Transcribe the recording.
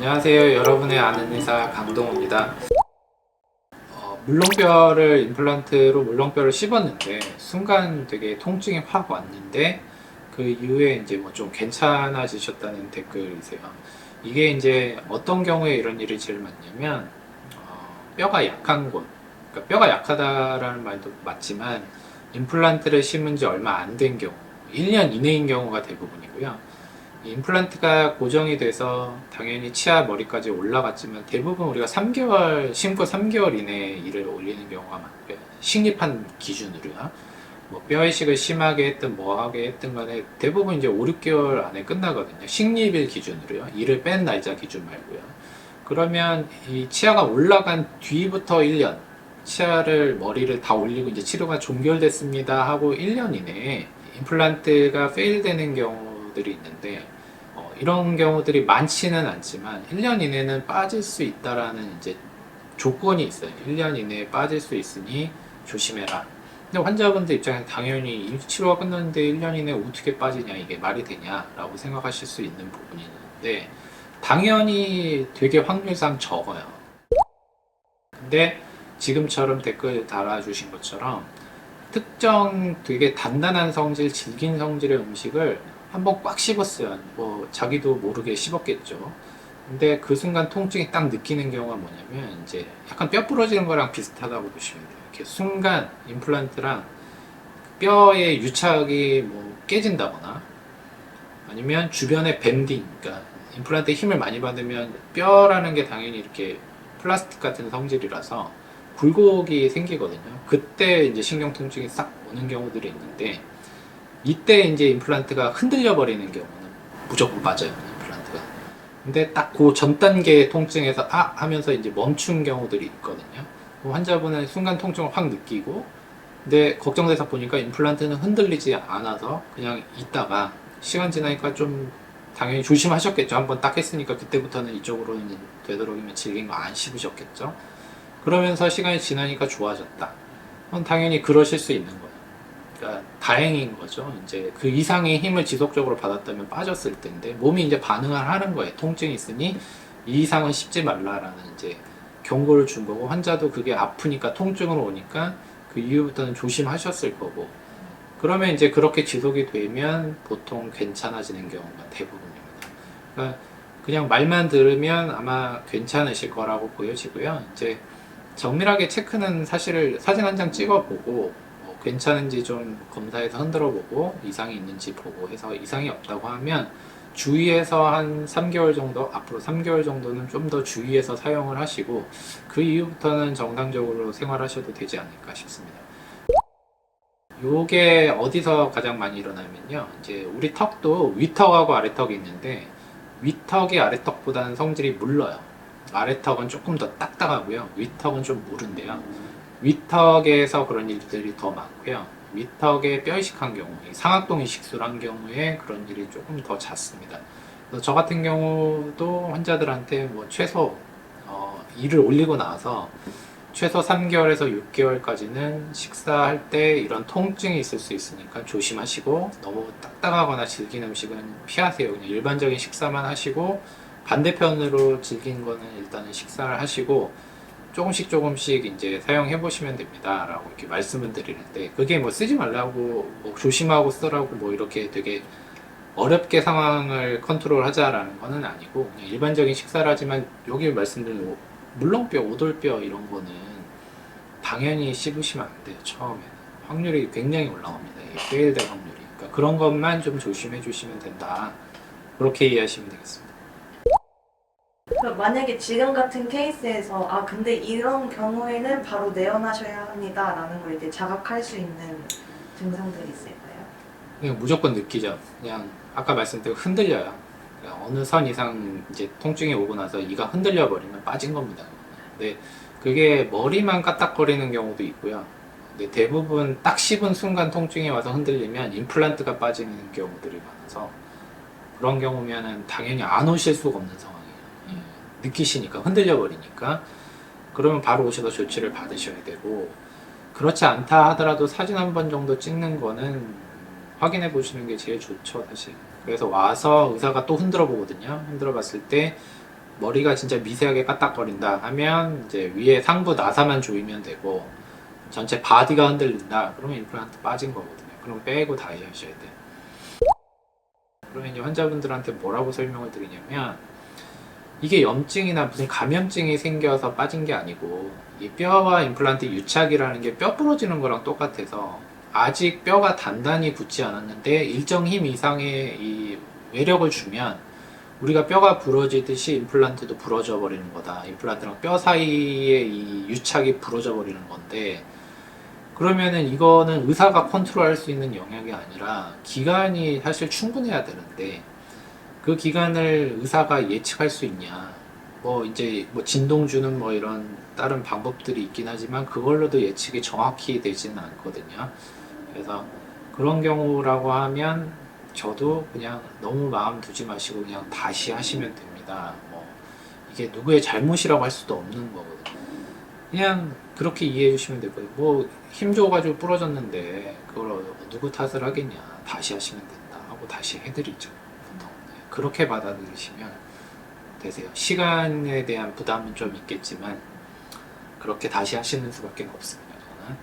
안녕하세요. 여러분의 아는 의사 강동호입니다. 물렁뼈를 임플란트로 물렁뼈를 씹었는데 순간 되게 통증이 확 왔는데 그 이후에 이제 뭐 좀 괜찮아지셨다는 댓글이세요. 이게 이제 어떤 경우에 이런 일이 제일 많냐면 뼈가 약한 곳, 그러니까 뼈가 약하다라는 말도 맞지만 임플란트를 심은 지 얼마 안 된 경우, 1년 이내인 경우가 대부분이고요. 임플란트가 고정이 돼서 당연히 치아 머리까지 올라갔지만 대부분 우리가 3개월 심고 3개월 이내에 이를 올리는 경우가 많고요. 식립한 기준으로요. 뭐 뼈 이식을 심하게 했든 뭐하게 했든 간에 대부분 이제 5, 6개월 안에 끝나거든요. 식립일 기준으로요. 이를 뺀 날짜 기준 말고요. 그러면 이 치아가 올라간 뒤부터 1년, 치아를 머리를 다 올리고 이제 치료가 종결됐습니다 하고 1년 이내에 임플란트가 페일되는 경우들이 있는데 이런 경우들이 많지는 않지만 1년 이내는 빠질 수 있다라는 이제 조건이 있어요. 1년 이내에 빠질 수 있으니 조심해라. 근데 환자분들 입장에서 당연히 이 치료가 끝났는데 1년 이내에 어떻게 빠지냐, 이게 말이 되냐라고 생각하실 수 있는 부분이 있는데 당연히 되게 확률상 적어요. 근데 지금처럼 댓글 달아주신 것처럼 특정 되게 단단한 성질, 질긴 성질의 음식을 한번 꽉 씹었어요. 뭐 자기도 모르게 씹었겠죠. 근데 그 순간 통증이 딱 느끼는 경우가 뭐냐면 이제 약간 뼈 부러지는 거랑 비슷하다고 보시면 돼요. 이렇게 순간 임플란트랑 뼈의 유착이 뭐 깨진다거나 아니면 주변에 밴딩, 그러니까 임플란트에 힘을 많이 받으면 뼈라는 게 당연히 이렇게 플라스틱 같은 성질이라서 굴곡이 생기거든요. 그때 이제 신경 통증이 싹 오는 경우들이 있는데 이때 이제 임플란트가 흔들려 버리는 경우는 무조건 빠져요, 임플란트가. 근데 딱 그 전 단계의 통증에서 하면서 이제 멈춘 경우들이 있거든요. 환자분은 순간 통증을 확 느끼고 근데 걱정돼서 보니까 임플란트는 흔들리지 않아서 그냥 있다가 시간 지나니까 좀 당연히 조심하셨겠죠. 한번 딱 했으니까 그때부터는 이쪽으로는 되도록이면 질긴 거 안 씹으셨겠죠. 그러면서 시간이 지나니까 좋아졌다. 그럼 당연히 그러실 수 있는 거예요. 그러니까 다행인 거죠. 이제 그 이상의 힘을 지속적으로 받았다면 빠졌을 텐데 몸이 이제 반응을 하는 거예요. 통증이 있으니 이 이상은 씹지 말라라는 이제 경고를 준 거고 환자도 그게 아프니까 통증으로 오니까 그 이후부터는 조심하셨을 거고 그러면 이제 그렇게 지속이 되면 보통 괜찮아지는 경우가 대부분입니다. 그러니까 그냥 말만 들으면 아마 괜찮으실 거라고 보여지고요. 이제 정밀하게 체크는 사실 사진 한 장 찍어보고 괜찮은지 좀 검사해서 흔들어 보고 이상이 있는지 보고 해서 이상이 없다고 하면 주의해서 한 3개월 정도, 앞으로 3개월 정도는 좀 더 주의해서 사용을 하시고 그 이후부터는 정상적으로 생활하셔도 되지 않을까 싶습니다. 요게 어디서 가장 많이 일어나면요. 이제 우리 턱도 위턱하고 아래턱이 있는데 위턱이 아래턱보다는 성질이 물러요. 아래턱은 조금 더 딱딱하고요. 위턱은 좀 무른데요. 위턱에서 그런 일들이 더 많고요. 위턱에 뼈 이식한 경우, 상악동 이식술 한 경우에 그런 일이 조금 더 잦습니다. 그래서 저 같은 경우도 환자들한테 뭐 최소 이를 올리고 나서 최소 3개월에서 6개월까지는 식사할 때 이런 통증이 있을 수 있으니까 조심하시고 너무 딱딱하거나 질긴 음식은 피하세요. 그냥 일반적인 식사만 하시고 반대편으로 질긴 거는 일단은 식사를 하시고 조금씩 이제 사용해 보시면 됩니다 라고 이렇게 말씀을 드리는데 그게 뭐 쓰지 말라고 뭐 조심하고 쓰라고 뭐 이렇게 되게 어렵게 상황을 컨트롤 하자라는 거는 아니고 그냥 일반적인 식사를 하지만 여기 말씀드린 물렁뼈, 오돌뼈 이런 거는 당연히 씹으시면 안 돼요. 처음에는 확률이 굉장히 올라옵니다. 페일될 확률이. 그러니까 그런 것만 좀 조심해 주시면 된다. 그렇게 이해하시면 되겠습니다. 만약에 지금 같은 케이스에서 근데 이런 경우에는 바로 내원하셔야 합니다 라는 걸 이제 자각할 수 있는 증상들이 있을까요? 그냥 무조건 느끼죠. 그냥 아까 말씀드린 흔들려요. 그냥 어느 선 이상 이제 통증이 오고 나서 이가 흔들려 버리면 빠진 겁니다. 근데 그게 머리만 까딱거리는 경우도 있고요. 근데 대부분 딱 씹은 순간 통증이 와서 흔들리면 임플란트가 빠지는 경우들이 많아서 그런 경우면은 당연히 안 오실 수가 없는 상황이에요. 느끼시니까 흔들려 버리니까 그러면 바로 오셔서 조치를 받으셔야 되고 그렇지 않다 하더라도 사진 한 번 정도 찍는 거는 확인해 보시는 게 제일 좋죠, 사실. 그래서 와서 의사가 또 흔들어 보거든요. 흔들어 봤을 때 머리가 진짜 미세하게 까딱거린다 하면 이제 위에 상부 나사만 조이면 되고 전체 바디가 흔들린다 그러면 임플란트 빠진 거거든요. 그럼 빼고 다시 하셔야 돼요. 그러면 이제 환자분들한테 뭐라고 설명을 드리냐면 이게 염증이나 무슨 감염증이 생겨서 빠진 게 아니고 이 뼈와 임플란트 유착이라는 게 뼈 부러지는 거랑 똑같아서 아직 뼈가 단단히 붙지 않았는데 일정 힘 이상의 이 외력을 주면 우리가 뼈가 부러지듯이 임플란트도 부러져 버리는 거다. 임플란트랑 뼈 사이에 이 유착이 부러져 버리는 건데 그러면은 이거는 의사가 컨트롤할 수 있는 영역이 아니라 기간이 사실 충분해야 되는데 그 기간을 의사가 예측할 수 있냐? 뭐 이제 뭐 진동 주는 뭐 이런 다른 방법들이 있긴 하지만 그걸로도 예측이 정확히 되지는 않거든요. 그래서 그런 경우라고 하면 저도 그냥 너무 마음 두지 마시고 그냥 다시 하시면 됩니다. 뭐 이게 누구의 잘못이라고 할 수도 없는 거거든요. 그냥 그렇게 이해해 주시면 되고요. 뭐 힘 줘가지고 부러졌는데 그걸 누구 탓을 하겠냐? 다시 하시면 된다 하고 다시 해드리죠. 보통. 네, 그렇게 받아들이시면 되세요. 시간에 대한 부담은 좀 있겠지만 그렇게 다시 하시는 수밖에 없습니다. 저는.